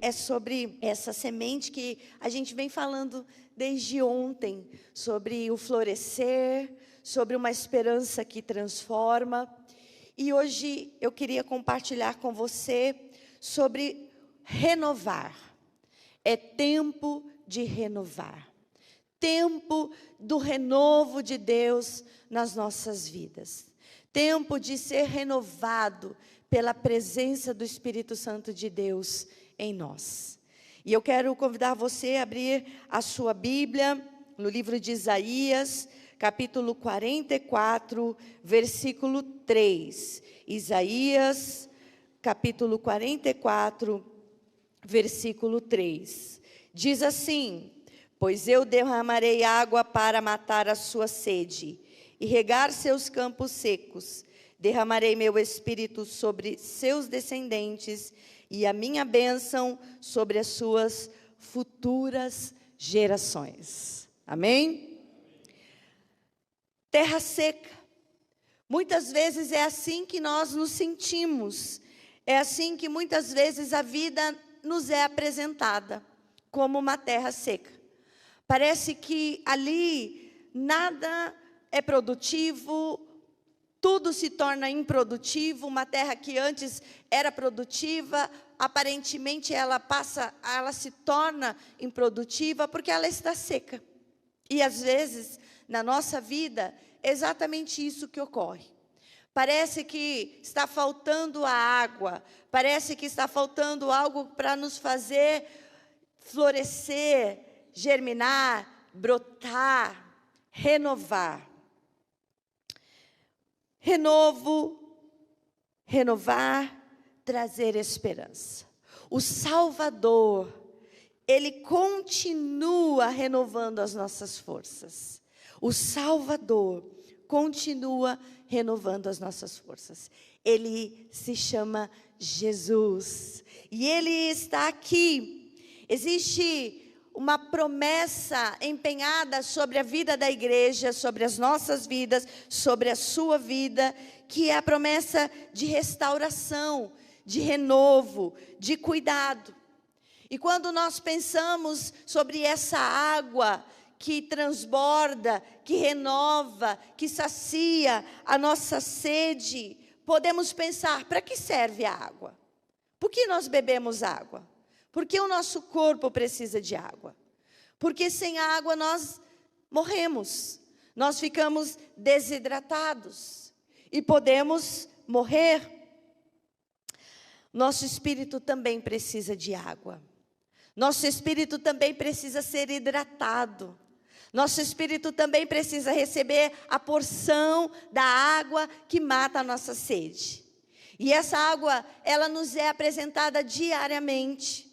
é sobre essa semente que a gente vem falando desde ontem, sobre o florescer, sobre uma esperança que transforma. E hoje eu queria compartilhar com você sobre renovar. É tempo de renovar. Tempo do renovo de Deus nas nossas vidas. Tempo de ser renovado pela presença do Espírito Santo de Deus em nós. E eu quero convidar você a abrir a sua Bíblia no livro de Isaías, capítulo 44, versículo 3. Isaías, capítulo 44, versículo 3. Diz assim: pois eu derramarei água para matar a sua sede e regar seus campos secos. Derramarei meu espírito sobre seus descendentes e a minha bênção sobre as suas futuras gerações. Amém? Terra seca. Muitas vezes é assim que nós nos sentimos. É assim que muitas vezes a vida nos é apresentada, como uma terra seca. Parece que ali nada é produtivo, tudo se torna improdutivo. Uma terra que antes era produtiva, aparentemente ela se torna improdutiva porque ela está seca. E às vezes, na nossa vida, é exatamente isso que ocorre. Parece que está faltando a água, parece que está faltando algo para nos fazer florescer, germinar, brotar, renovar. Renovo, renovar, trazer esperança. O Salvador, Ele continua renovando as nossas forças. O Salvador continua renovando as nossas forças. Ele se chama Jesus. E Ele está aqui. Existe uma promessa empenhada sobre a vida da igreja, sobre as nossas vidas, sobre a sua vida, que é a promessa de restauração, de renovo, de cuidado. E quando nós pensamos sobre essa água que transborda, que renova, que sacia a nossa sede, podemos pensar: para que serve a água? Por que nós bebemos água? Porque o nosso corpo precisa de água. Porque sem água nós morremos. Nós ficamos desidratados. E podemos morrer. Nosso espírito também precisa de água. Nosso espírito também precisa ser hidratado. Nosso espírito também precisa receber a porção da água que mata a nossa sede. E essa água, ela nos é apresentada diariamente.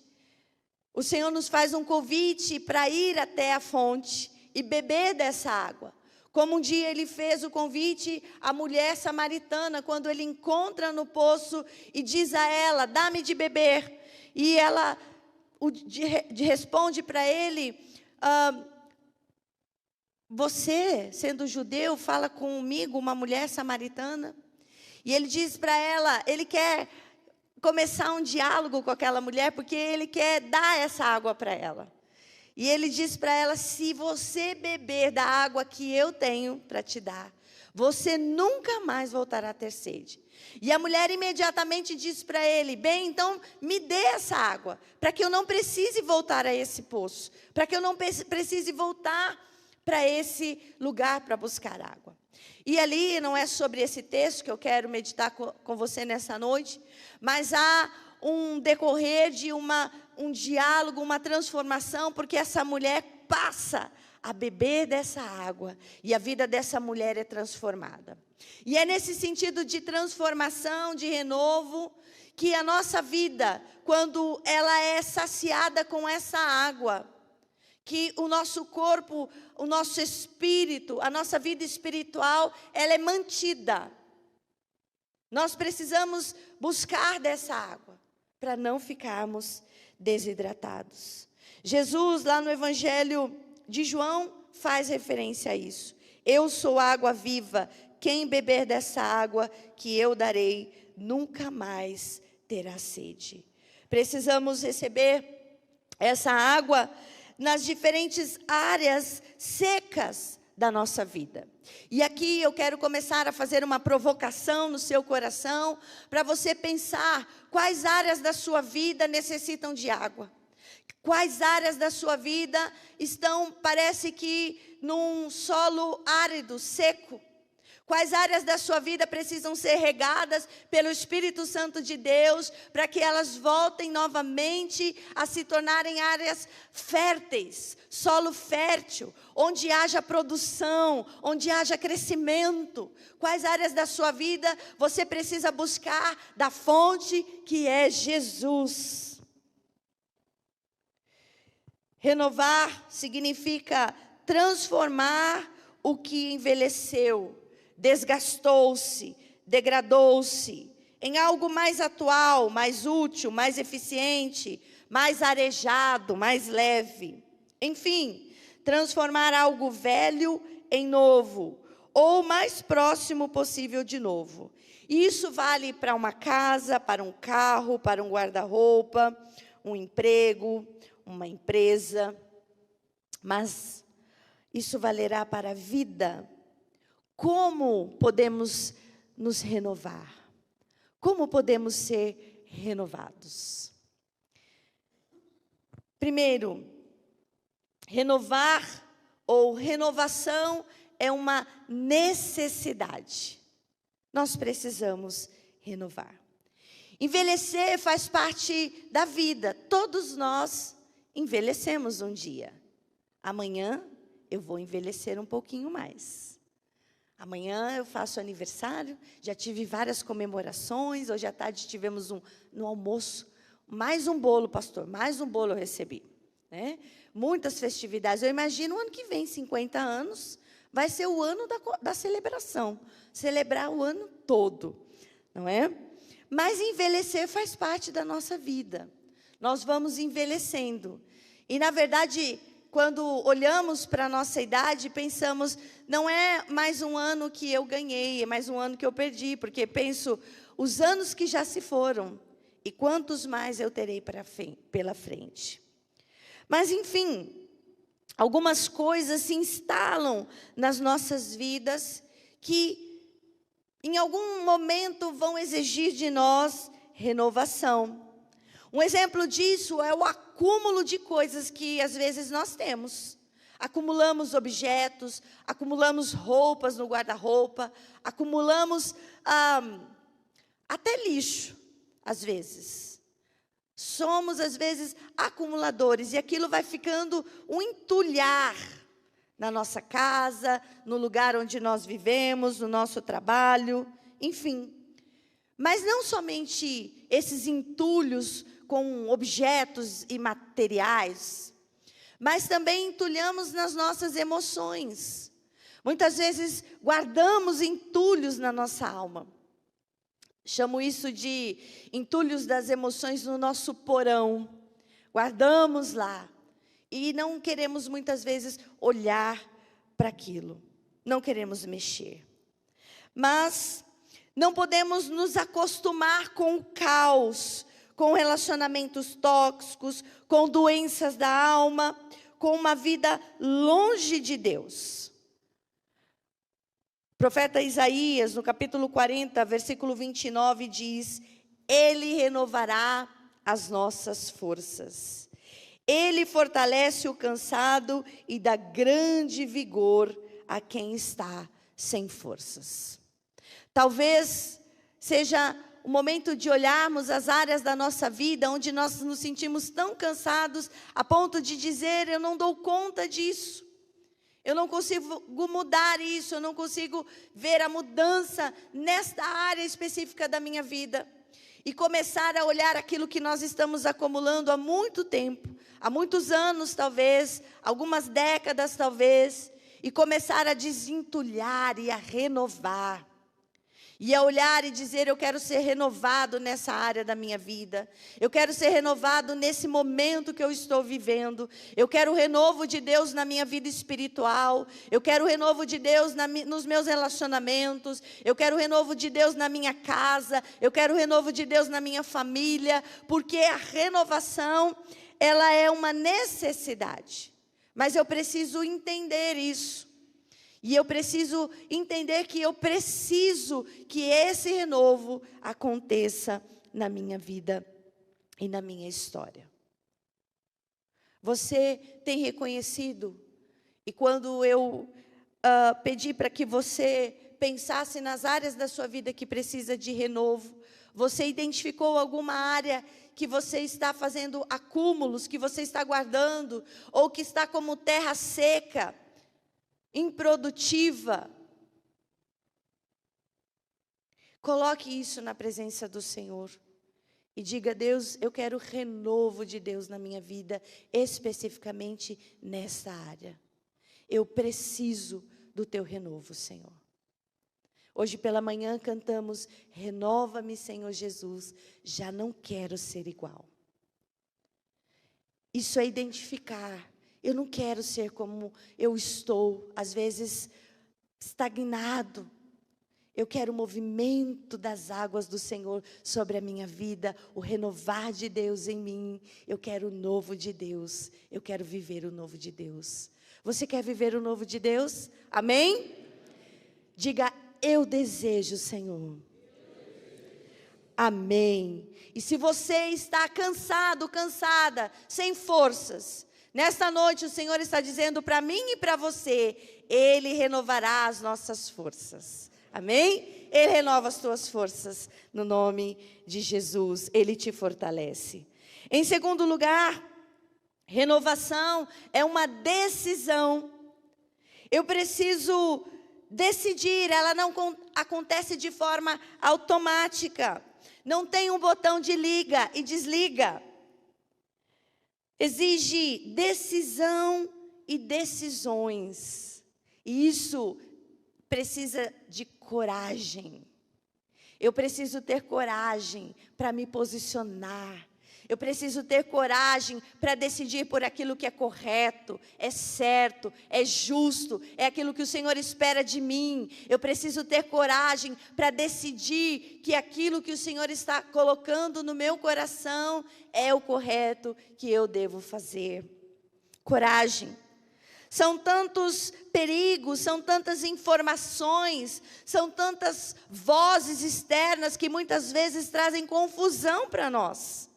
O Senhor nos faz um convite para ir até a fonte e beber dessa água. Como um dia Ele fez o convite à mulher samaritana, quando Ele encontra no poço e diz a ela: dá-me de beber. E ela responde para ele: você, sendo judeu, fala comigo, uma mulher samaritana? E ele diz para ela, ele quer começar um diálogo com aquela mulher, porque ele quer dar essa água para ela. E ele diz para ela: se você beber da água que eu tenho para te dar, você nunca mais voltará a ter sede. E a mulher imediatamente diz para ele: bem, então me dê essa água, para que eu não precise voltar a esse poço, para que eu não precise voltar para esse lugar para buscar água. E ali não é sobre esse texto que eu quero meditar com você nessa noite, mas há um decorrer de um diálogo, uma transformação, porque essa mulher passa a beber dessa água e a vida dessa mulher é transformada. E é nesse sentido de transformação, de renovo, que a nossa vida, quando ela é saciada com essa água, que o nosso corpo, o nosso espírito, a nossa vida espiritual, ela é mantida. Nós precisamos buscar dessa água, para não ficarmos desidratados. Jesus, lá no Evangelho de João, faz referência a isso. Eu sou água viva, quem beber dessa água que eu darei, nunca mais terá sede. Precisamos receber essa água nas diferentes áreas secas da nossa vida. E aqui eu quero começar a fazer uma provocação no seu coração, para você pensar quais áreas da sua vida necessitam de água. Quais áreas da sua vida estão, parece que, num solo árido, seco. Quais áreas da sua vida precisam ser regadas pelo Espírito Santo de Deus, para que elas voltem novamente a se tornarem áreas férteis, solo fértil, onde haja produção, onde haja crescimento. Quais áreas da sua vida você precisa buscar da fonte que é Jesus? Renovar significa transformar o que envelheceu, desgastou-se, degradou-se em algo mais atual, mais útil, mais eficiente, mais arejado, mais leve. Enfim, transformar algo velho em novo, ou o mais próximo possível de novo. Isso vale para uma casa, para um carro, para um guarda-roupa, um emprego, uma empresa, mas isso valerá para a vida. Como podemos nos renovar? Como podemos ser renovados? Primeiro, renovar ou renovação é uma necessidade. Nós precisamos renovar. Envelhecer faz parte da vida. Todos nós envelhecemos um dia. Amanhã eu vou envelhecer um pouquinho mais. Amanhã eu faço aniversário, já tive várias comemorações. Hoje à tarde tivemos no almoço, mais um bolo, pastor, mais um bolo eu recebi, né? Muitas festividades. Eu imagino o ano que vem, 50 anos, vai ser o ano da celebração, celebrar o ano todo, não é? Mas envelhecer faz parte da nossa vida. Nós vamos envelhecendo. E, na verdade, quando olhamos para a nossa idade, pensamos, não é mais um ano que eu ganhei, é mais um ano que eu perdi, porque penso, os anos que já se foram, e quantos mais eu terei pela frente. Mas, enfim, algumas coisas se instalam nas nossas vidas, que em algum momento vão exigir de nós renovação. Um exemplo disso é o acúmulo de coisas que às vezes nós temos. Acumulamos objetos, acumulamos roupas no guarda-roupa, acumulamos até lixo, às vezes. Somos, às vezes, acumuladores, e aquilo vai ficando um entulhar na nossa casa, no lugar onde nós vivemos, no nosso trabalho, enfim. Mas não somente esses entulhos com objetos e materiais, mas também entulhamos nas nossas emoções. Muitas vezes guardamos entulhos na nossa alma. Chamo isso de entulhos das emoções no nosso porão. Guardamos lá. E não queremos muitas vezes olhar para aquilo. Não queremos mexer. Mas não podemos nos acostumar com o caos, com relacionamentos tóxicos, com doenças da alma, com uma vida longe de Deus. O profeta Isaías, no capítulo 40, versículo 29, diz: Ele renovará as nossas forças. Ele fortalece o cansado e dá grande vigor a quem está sem forças. Talvez seja o momento de olharmos as áreas da nossa vida onde nós nos sentimos tão cansados a ponto de dizer, eu não dou conta disso. Eu não consigo mudar isso, eu não consigo ver a mudança nesta área específica da minha vida. E começar a olhar aquilo que nós estamos acumulando há muito tempo, há muitos anos talvez, algumas décadas talvez, e começar a desentulhar e a renovar. E a olhar e dizer, eu quero ser renovado nessa área da minha vida. Eu quero ser renovado nesse momento que eu estou vivendo. Eu quero o renovo de Deus na minha vida espiritual. Eu quero o renovo de Deus nos meus relacionamentos. Eu quero o renovo de Deus na minha casa. Eu quero o renovo de Deus na minha família. Porque a renovação, ela é uma necessidade. Mas eu preciso entender isso. E eu preciso entender que eu preciso que esse renovo aconteça na minha vida e na minha história. Você tem reconhecido, e quando eu pedi para que você pensasse nas áreas da sua vida que precisa de renovo, você identificou alguma área que você está fazendo acúmulos, que você está guardando, ou que está como terra seca, improdutiva? Coloque isso na presença do Senhor e diga: Deus, eu quero o renovo de Deus na minha vida, especificamente nesta área. Eu preciso do teu renovo, Senhor. Hoje pela manhã cantamos: renova-me, Senhor Jesus, já não quero ser igual. Isso é identificar. Eu não quero ser como eu estou, às vezes estagnado. Eu quero o movimento das águas do Senhor sobre a minha vida, o renovar de Deus em mim. Eu quero o novo de Deus, eu quero viver o novo de Deus. Você quer viver o novo de Deus? Amém? Diga: eu desejo, Senhor. Amém. E se você está cansado, cansada, sem forças, nesta noite o Senhor está dizendo para mim e para você: Ele renovará as nossas forças. Amém? Ele renova as tuas forças no nome de Jesus. Ele te fortalece. Em segundo lugar, renovação é uma decisão. Eu preciso decidir, ela não acontece de forma automática. Não tem um botão de liga e desliga. Exige decisão e decisões. E isso precisa de coragem. Eu preciso ter coragem para me posicionar. Eu preciso ter coragem para decidir por aquilo que é correto, é certo, é justo, é aquilo que o Senhor espera de mim. Eu preciso ter coragem para decidir que aquilo que o Senhor está colocando no meu coração é o correto que eu devo fazer. Coragem. São tantos perigos, são tantas informações, são tantas vozes externas que muitas vezes trazem confusão para nós.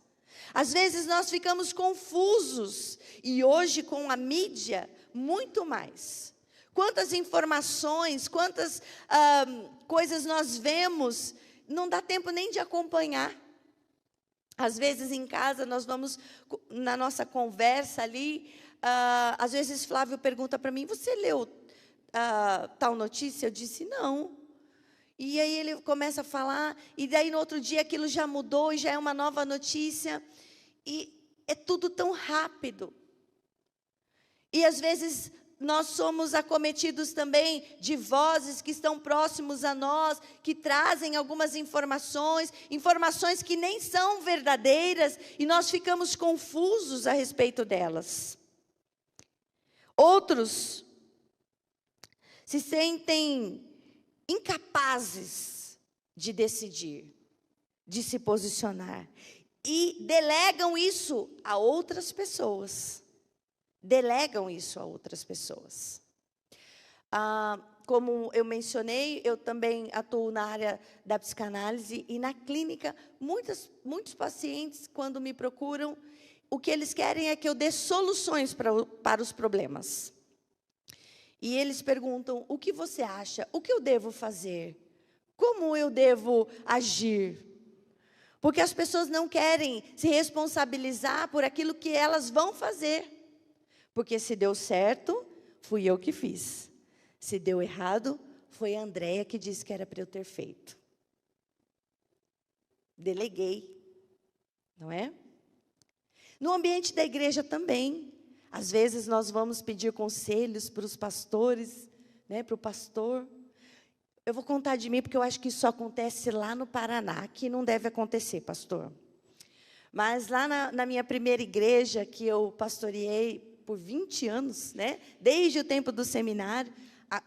Às vezes nós ficamos confusos, e hoje com a mídia, muito mais. Quantas informações, quantas coisas nós vemos, não dá tempo nem de acompanhar. Às vezes em casa nós vamos, na nossa conversa ali, às vezes Flávio pergunta para mim: você leu tal notícia? Eu disse: não. E aí ele começa a falar, e daí no outro dia aquilo já mudou e já é uma nova notícia. E é tudo tão rápido. E às vezes nós somos acometidos também de vozes que estão próximos a nós, que trazem algumas informações que nem são verdadeiras, e nós ficamos confusos a respeito delas. Outros se sentem incapazes de decidir, de se posicionar, e delegam isso a outras pessoas. Delegam isso a outras pessoas. Como eu mencionei, eu também atuo na área da psicanálise, e na clínica, muitos pacientes, quando me procuram, o que eles querem é que eu dê soluções para os problemas. E eles perguntam: o que você acha? O que eu devo fazer? Como eu devo agir? Porque as pessoas não querem se responsabilizar por aquilo que elas vão fazer. Porque se deu certo, fui eu que fiz. Se deu errado, foi a Andréia que disse que era para eu ter feito. Deleguei, não é? No ambiente da igreja também. Às vezes nós vamos pedir conselhos para os pastores, né, para o pastor. Eu vou contar de mim, porque eu acho que isso só acontece lá no Paraná. Aqui não deve acontecer, pastor. Mas lá na minha primeira igreja, que eu pastoreei por 20 anos, né? Desde o tempo do seminário.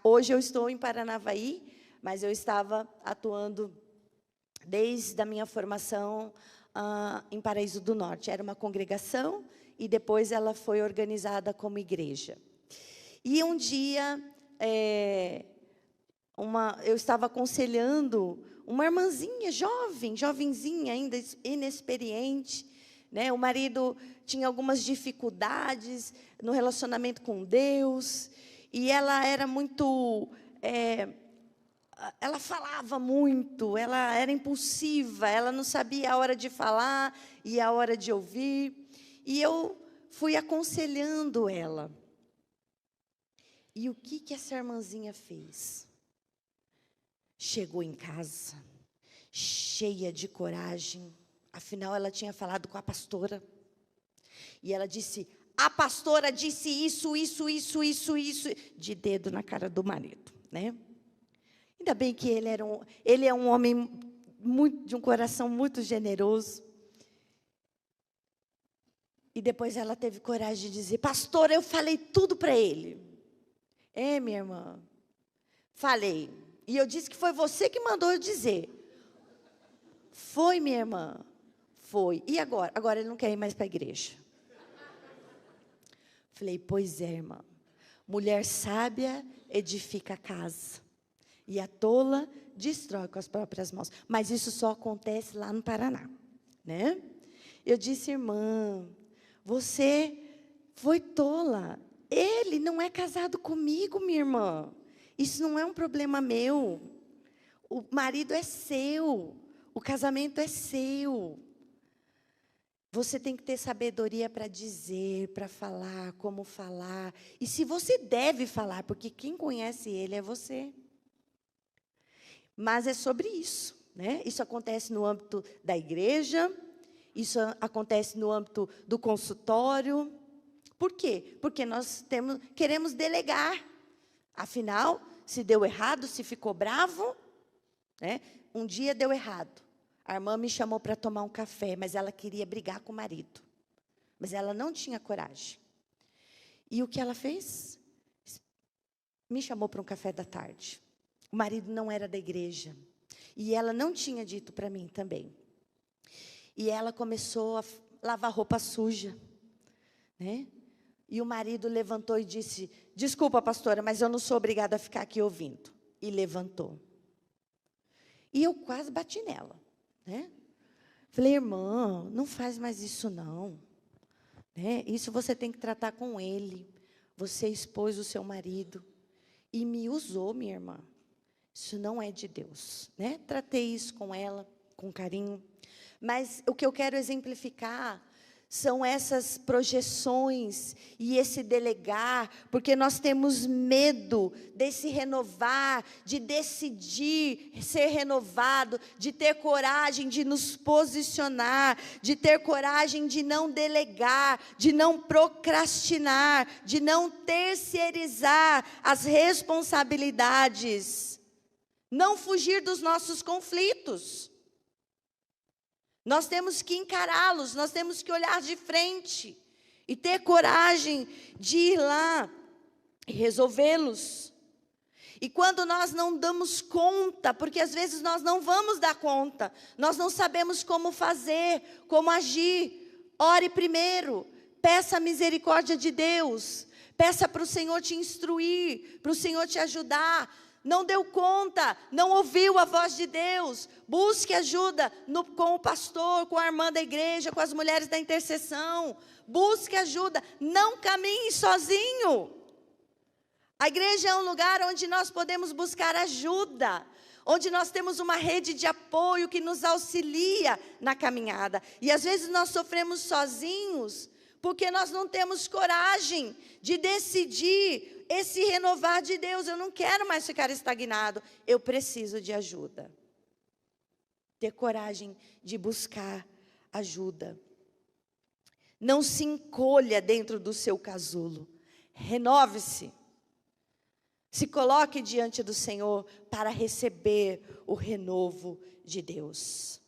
Hoje eu estou em Paranavaí, mas eu estava atuando desde a minha formação em Paraíso do Norte. Era uma congregação e depois ela foi organizada como igreja. E um dia, eu estava aconselhando uma irmãzinha, jovenzinha ainda, inexperiente, né? O marido tinha algumas dificuldades no relacionamento com Deus, e ela era muito... ela falava muito, ela era impulsiva, ela não sabia a hora de falar e a hora de ouvir. E eu fui aconselhando ela. E o que essa irmãzinha fez? Chegou em casa, cheia de coragem. Afinal, ela tinha falado com a pastora. E ela disse, a pastora disse isso, de dedo na cara do marido, né? Ainda bem que ele é um homem de um coração muito generoso. E depois ela teve coragem de dizer, pastora, eu falei tudo para ele. Minha irmã, falei. E eu disse que foi você que mandou eu dizer. Foi, minha irmã, foi. E agora? Agora ele não quer ir mais para a igreja. Falei, pois é, irmã. Mulher sábia edifica a casa. E a tola destrói com as próprias mãos. Mas isso só acontece lá no Paraná, né? Eu disse, irmã, você foi tola. Ele não é casado comigo, minha irmã. Isso não é um problema meu. O marido é seu. O casamento é seu. Você tem que ter sabedoria para dizer, para falar, como falar. E se você deve falar, porque quem conhece ele é você. Mas é sobre isso, né? Isso acontece no âmbito da igreja, isso acontece no âmbito do consultório. Por quê? Porque nós queremos delegar. Afinal, se deu errado, se ficou bravo, né? Um dia deu errado. A irmã me chamou para tomar um café, mas ela queria brigar com o marido. Mas ela não tinha coragem. E o que ela fez? Me chamou para um café da tarde. O marido não era da igreja. E ela não tinha dito para mim também. E ela começou a lavar roupa suja, né? E o marido levantou e disse, desculpa, pastora, mas eu não sou obrigada a ficar aqui ouvindo. E levantou. E eu quase bati nela, né? Falei, irmã, não faz mais isso não. Né? Isso você tem que tratar com ele. Você expôs o seu marido. E me usou, minha irmã. Isso não é de Deus, né? Tratei isso com ela, com carinho. Mas o que eu quero exemplificar são essas projeções e esse delegar, porque nós temos medo desse renovar, de decidir ser renovado, de ter coragem de nos posicionar, de ter coragem de não delegar, de não procrastinar, de não terceirizar as responsabilidades. Não fugir dos nossos conflitos. Nós temos que encará-los, nós temos que olhar de frente e ter coragem de ir lá e resolvê-los. E quando nós não damos conta, porque às vezes nós não vamos dar conta, nós não sabemos como fazer, como agir, ore primeiro, peça a misericórdia de Deus, peça para o Senhor te instruir, para o Senhor te ajudar. Não deu conta, não ouviu a voz de Deus, busque ajuda com o pastor, com a irmã da igreja, com as mulheres da intercessão, busque ajuda, não caminhe sozinho. A igreja é um lugar onde nós podemos buscar ajuda, onde nós temos uma rede de apoio que nos auxilia na caminhada, e às vezes nós sofremos sozinhos, porque nós não temos coragem de decidir esse renovar de Deus. Eu não quero mais ficar estagnado, eu preciso de ajuda. Ter coragem de buscar ajuda. Não se encolha dentro do seu casulo, renove-se. Se coloque diante do Senhor para receber o renovo de Deus.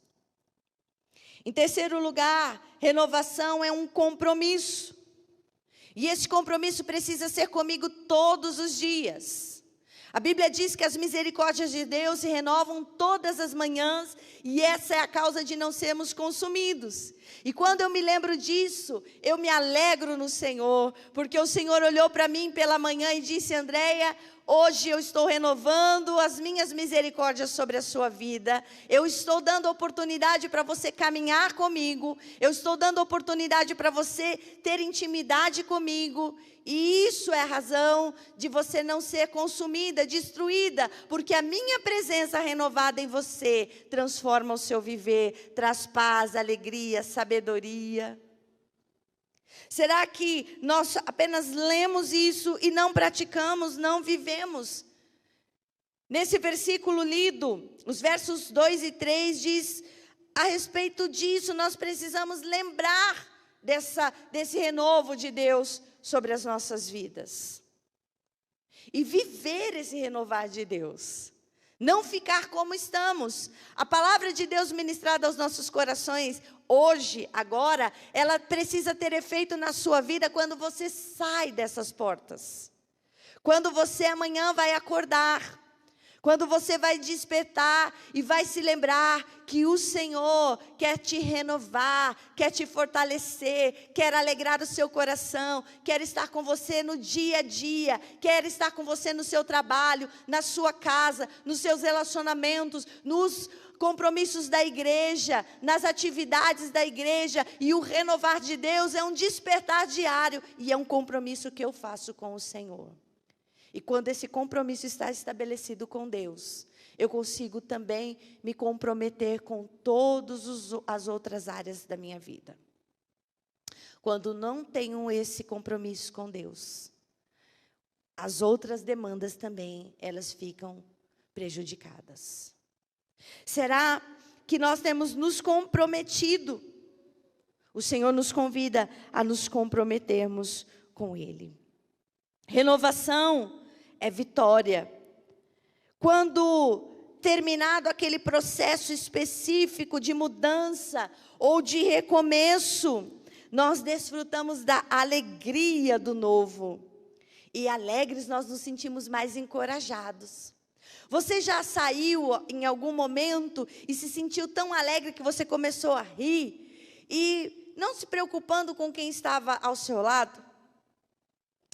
Em terceiro lugar, renovação é um compromisso. E esse compromisso precisa ser comigo todos os dias. A Bíblia diz que as misericórdias de Deus se renovam todas as manhãs, e essa é a causa de não sermos consumidos. E quando eu me lembro disso, eu me alegro no Senhor, porque o Senhor olhou para mim pela manhã e disse: Andréia, hoje eu estou renovando as minhas misericórdias sobre a sua vida. Eu estou dando oportunidade para você caminhar comigo. Eu estou dando oportunidade para você ter intimidade comigo. E isso é a razão de você não ser consumida, destruída, porque a minha presença renovada em você transforma o seu viver, traz paz, alegria, sabedoria. Será que nós apenas lemos isso e não praticamos, não vivemos? Nesse versículo lido, os versos 2 e 3 diz a respeito disso. Nós precisamos lembrar desse renovo de Deus sobre as nossas vidas. E viver esse renovar de Deus. Não ficar como estamos. A palavra de Deus ministrada aos nossos corações, hoje, agora, ela precisa ter efeito na sua vida quando você sai dessas portas. Quando você amanhã vai acordar. Quando você vai despertar e vai se lembrar que o Senhor quer te renovar, quer te fortalecer, quer alegrar o seu coração, quer estar com você no dia a dia, quer estar com você no seu trabalho, na sua casa, nos seus relacionamentos, nos compromissos da igreja, nas atividades da igreja. E o renovar de Deus é um despertar diário e é um compromisso que eu faço com o Senhor. E quando esse compromisso está estabelecido com Deus, eu consigo também me comprometer com todas as outras áreas da minha vida. Quando não tenho esse compromisso com Deus, as outras demandas também, elas ficam prejudicadas. Será que nós temos nos comprometido? O Senhor nos convida a nos comprometermos com Ele. Renovação é vitória. Quando terminado aquele processo específico de mudança ou de recomeço, nós desfrutamos da alegria do novo. E alegres nós nos sentimos mais encorajados. Você já saiu em algum momento e se sentiu tão alegre que você começou a rir e não se preocupando com quem estava ao seu lado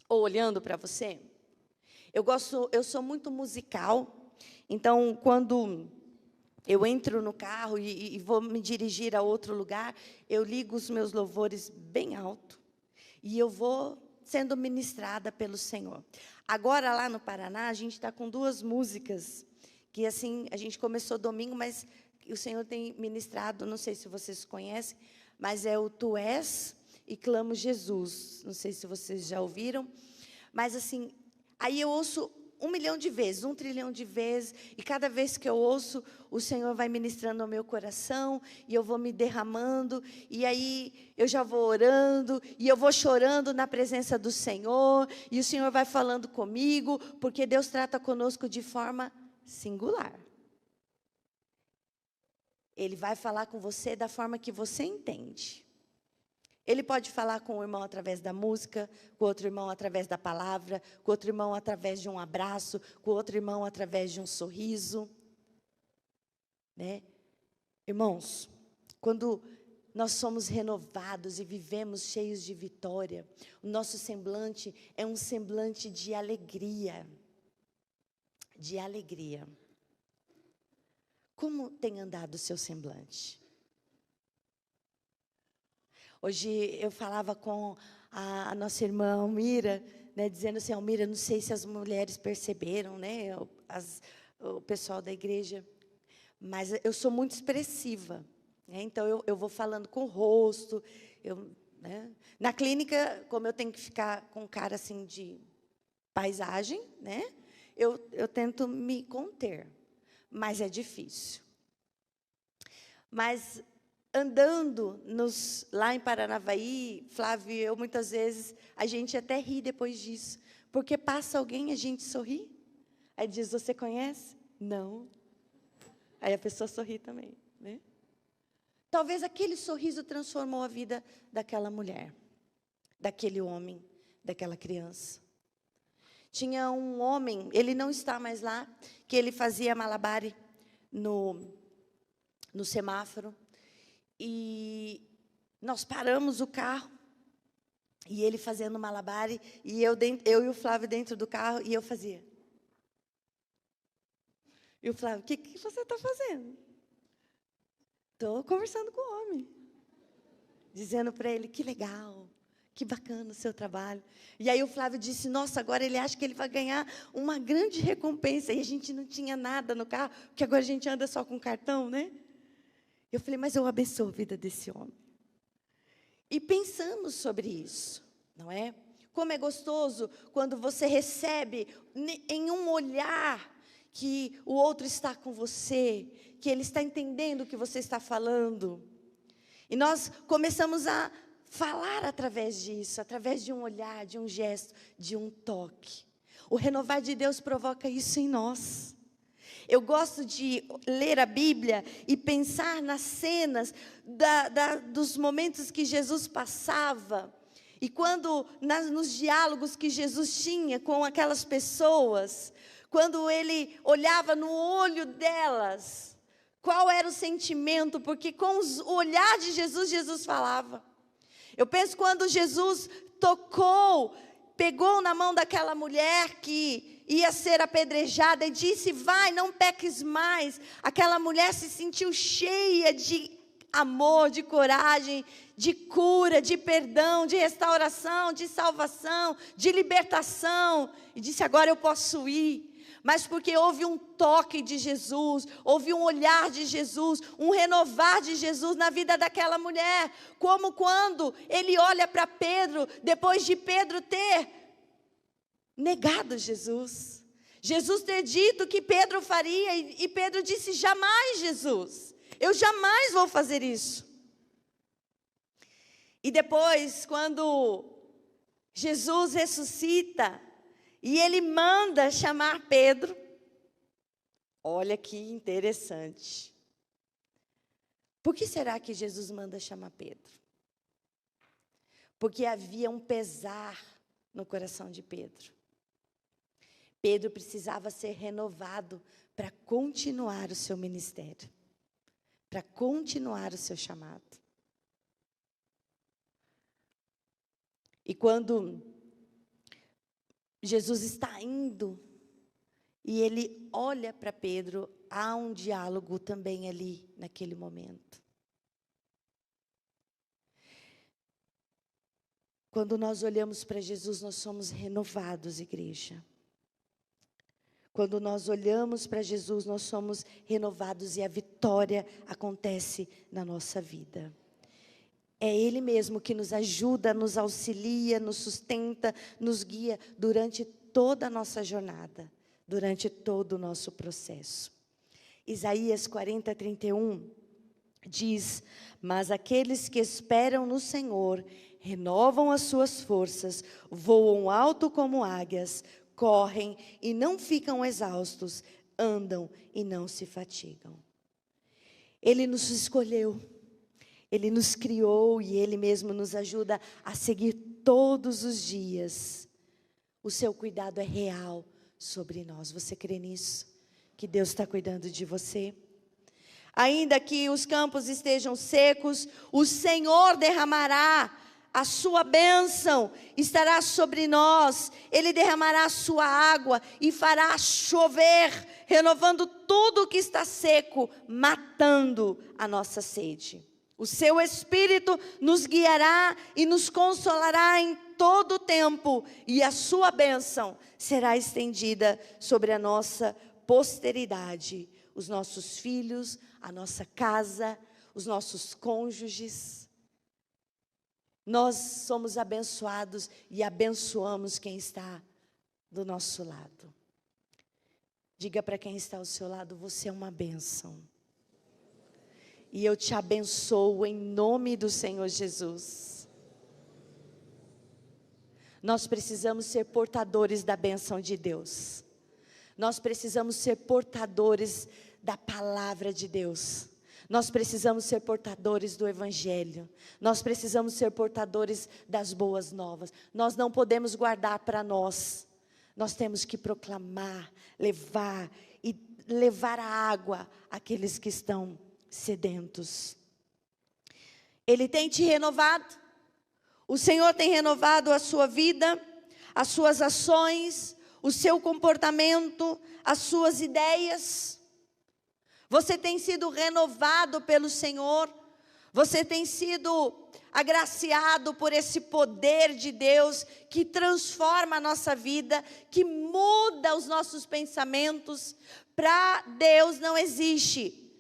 ou olhando para você? Eu sou muito musical, então quando eu entro no carro e vou me dirigir a outro lugar, eu ligo os meus louvores bem alto e eu vou sendo ministrada pelo Senhor. Agora, lá no Paraná, a gente está com 2 músicas, que assim, a gente começou domingo, mas o Senhor tem ministrado, não sei se vocês conhecem, mas é o Tu És e Clamo Jesus. Não sei se vocês já ouviram, mas assim, aí eu ouço 1 milhão de vezes, 1 trilhão de vezes, e cada vez que eu ouço, o Senhor vai ministrando ao meu coração, e eu vou me derramando, e aí eu já vou orando, e eu vou chorando na presença do Senhor, e o Senhor vai falando comigo, porque Deus trata conosco de forma singular. Ele vai falar com você da forma que você entende. Ele pode falar com o irmão através da música, com outro irmão através da palavra, com outro irmão através de um abraço, com outro irmão através de um sorriso. Né? Irmãos, quando nós somos renovados e vivemos cheios de vitória, o nosso semblante é um semblante de alegria. De alegria. Como tem andado o seu semblante? Hoje eu falava com a nossa irmã Almira, né, dizendo assim: Almira, não sei se as mulheres perceberam, né, o pessoal da igreja, mas eu sou muito expressiva, né, então eu vou falando com o rosto, né, na clínica, como eu tenho que ficar com cara assim de paisagem, né, eu tento me conter, mas é difícil. Mas andando lá em Paranavaí, Flávio e eu, muitas vezes, a gente até ri depois disso. Porque passa alguém e a gente sorri. Aí diz, você conhece? Não. Aí a pessoa sorri também, né? Talvez aquele sorriso transformou a vida daquela mulher, daquele homem, daquela criança. Tinha um homem, ele não está mais lá, que ele fazia malabare no semáforo. E nós paramos o carro, e ele fazendo malabare, e eu e o Flávio dentro do carro, e eu fazia. E o Flávio, o que você está fazendo? Estou conversando com o homem. Dizendo para ele, que legal, que bacana o seu trabalho. E aí o Flávio disse, nossa, agora ele acha que ele vai ganhar uma grande recompensa. E a gente não tinha nada no carro, porque agora a gente anda só com cartão, né? Eu falei, mas eu abençoo a vida desse homem. E pensamos sobre isso, não é? Como é gostoso quando você recebe em um olhar que o outro está com você, que ele está entendendo o que você está falando. E nós começamos a falar através disso, através de um olhar, de um gesto, de um toque. O renovar de Deus provoca isso em nós. Eu gosto de ler a Bíblia e pensar nas cenas dos momentos que Jesus passava. E quando, nos diálogos que Jesus tinha com aquelas pessoas, quando ele olhava no olho delas, qual era o sentimento? Porque com o olhar de Jesus, Jesus falava. Eu penso quando Jesus tocou, pegou na mão daquela mulher que ia ser apedrejada e disse, vai, não peques mais. Aquela mulher se sentiu cheia de amor, de coragem, de cura, de perdão, de restauração, de salvação, de libertação. E disse, agora eu posso ir. Mas porque houve um toque de Jesus, houve um olhar de Jesus, um renovar de Jesus na vida daquela mulher. Como quando ele olha para Pedro, depois de Pedro ter negado Jesus. Jesus ter dito que Pedro faria, e Pedro disse, jamais, Jesus, eu jamais vou fazer isso. E depois, quando Jesus ressuscita, e ele manda chamar Pedro, olha que interessante. Por que será que Jesus manda chamar Pedro? Porque havia um pesar no coração de Pedro. Pedro precisava ser renovado para continuar o seu ministério, para continuar o seu chamado. E quando Jesus está indo, e ele olha para Pedro, há um diálogo também ali, naquele momento. Quando nós olhamos para Jesus, nós somos renovados, igreja. Quando nós olhamos para Jesus, nós somos renovados e a vitória acontece na nossa vida. É Ele mesmo que nos ajuda, nos auxilia, nos sustenta, nos guia durante toda a nossa jornada, durante todo o nosso processo. Isaías 40:31 diz, mas aqueles que esperam no Senhor renovam as suas forças, voam alto como águias, correm e não ficam exaustos, andam e não se fatigam. Ele nos escolheu. Ele nos criou e Ele mesmo nos ajuda a seguir todos os dias. O seu cuidado é real sobre nós. Você crê nisso? Que Deus está cuidando de você? Ainda que os campos estejam secos, o Senhor derramará a sua bênção, estará sobre nós. Ele derramará a sua água e fará chover, renovando tudo que está seco, matando a nossa sede. O seu Espírito nos guiará e nos consolará em todo o tempo, e a sua bênção será estendida sobre a nossa posteridade, os nossos filhos, a nossa casa, os nossos cônjuges. Nós somos abençoados e abençoamos quem está do nosso lado. Diga para quem está ao seu lado, você é uma bênção. E eu te abençoo em nome do Senhor Jesus. Nós precisamos ser portadores da bênção de Deus. Nós precisamos ser portadores da palavra de Deus. Nós precisamos ser portadores do Evangelho. Nós precisamos ser portadores das boas novas. Nós não podemos guardar para nós. Nós temos que proclamar, levar a água àqueles que estão sedentos. Ele tem te renovado. O Senhor tem renovado a sua vida, as suas ações, o seu comportamento, as suas ideias. Você tem sido renovado pelo Senhor. Você tem sido agraciado por esse poder de Deus que transforma a nossa vida, que muda os nossos pensamentos. Para Deus não existe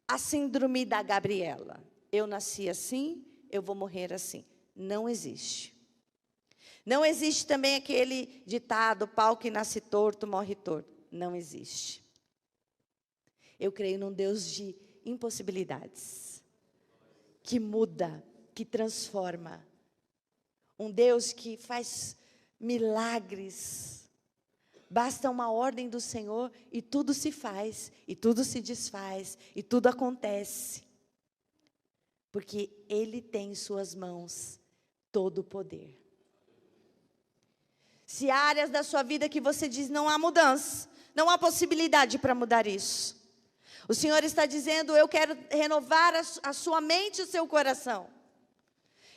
a síndrome da Gabriela. Eu nasci assim, eu vou morrer assim. Não existe. Não existe também aquele ditado, pau que nasce torto, morre torto. Não existe. Eu creio num Deus de impossibilidades, que muda, que transforma. Um Deus que faz milagres. Basta uma ordem do Senhor e tudo se faz, e tudo se desfaz, e tudo acontece. Porque Ele tem em suas mãos todo o poder. Se há áreas da sua vida que você diz não há mudança, não há possibilidade para mudar isso. O Senhor está dizendo, eu quero renovar a sua mente e o seu coração.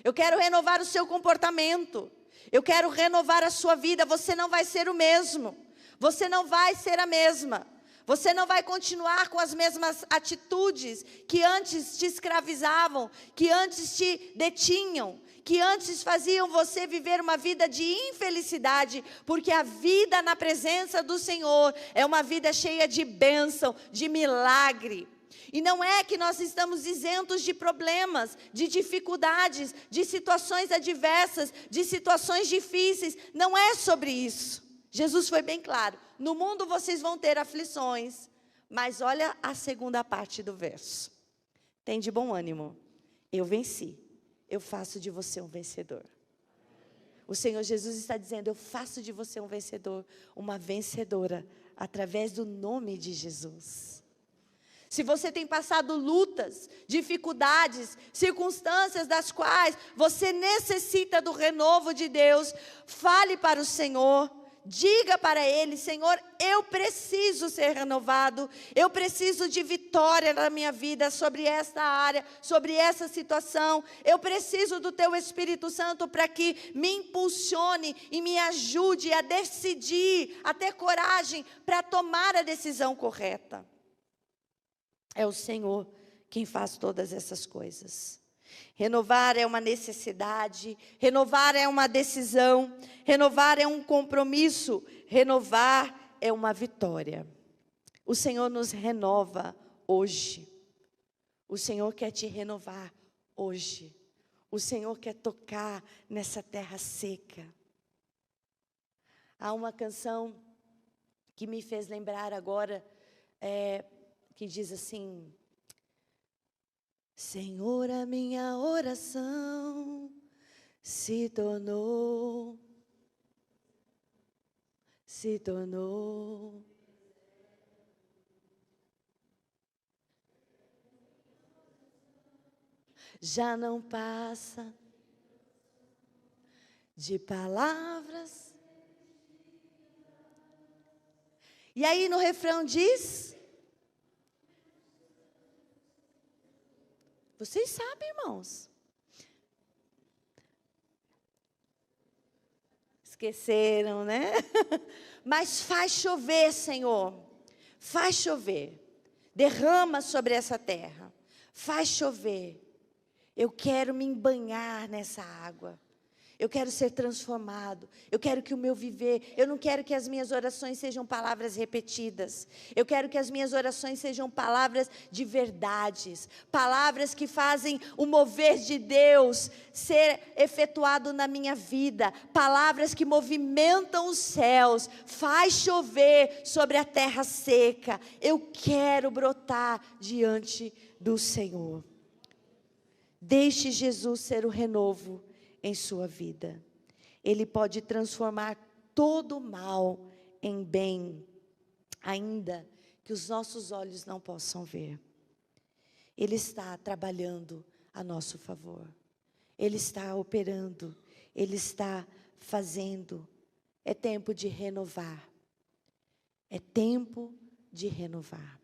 Eu quero renovar o seu comportamento. Eu quero renovar a sua vida. Você não vai ser o mesmo. Você não vai ser a mesma. Você não vai continuar com as mesmas atitudes que antes te escravizavam, que antes te detinham, que antes faziam você viver uma vida de infelicidade, porque a vida na presença do Senhor é uma vida cheia de bênção, de milagre. E não é que nós estamos isentos de problemas, de dificuldades, de situações adversas, de situações difíceis. Não é sobre isso. Jesus foi bem claro. No mundo vocês vão ter aflições. Mas olha a segunda parte do verso. Tem de bom ânimo. Eu venci. Eu faço de você um vencedor. O Senhor Jesus está dizendo, eu faço de você um vencedor, uma vencedora, através do nome de Jesus. Se você tem passado lutas, dificuldades, circunstâncias das quais você necessita do renovo de Deus, fale para o Senhor. Diga para Ele, Senhor, eu preciso ser renovado, eu preciso de vitória na minha vida sobre esta área, sobre essa situação. Eu preciso do Teu Espírito Santo para que me impulsione e me ajude a decidir, a ter coragem para tomar a decisão correta. É o Senhor quem faz todas essas coisas. Renovar é uma necessidade, renovar é uma decisão, renovar é um compromisso, renovar é uma vitória. O Senhor nos renova hoje. O Senhor quer te renovar hoje. O Senhor quer tocar nessa terra seca. Há uma canção que me fez lembrar agora, que diz assim: Senhor, a minha oração se tornou. Já não passa de palavras. E aí no refrão diz... Vocês sabem, irmãos. Esqueceram, né? Mas faz chover, Senhor. Faz chover. Derrama sobre essa terra. Faz chover. Eu quero me embanhar nessa água. Eu quero ser transformado. Eu quero que o meu viver... Eu não quero que as minhas orações sejam palavras repetidas. Eu quero que as minhas orações sejam palavras de verdades. Palavras que fazem o mover de Deus ser efetuado na minha vida. Palavras que movimentam os céus. Faz chover sobre a terra seca. Eu quero brotar diante do Senhor. Deixe Jesus ser o renovo em sua vida. Ele pode transformar todo o mal em bem. ainda que os nossos olhos não possam ver. Ele está trabalhando a nosso favor. Ele está operando, Ele está fazendo. É tempo de renovar. É tempo de renovar.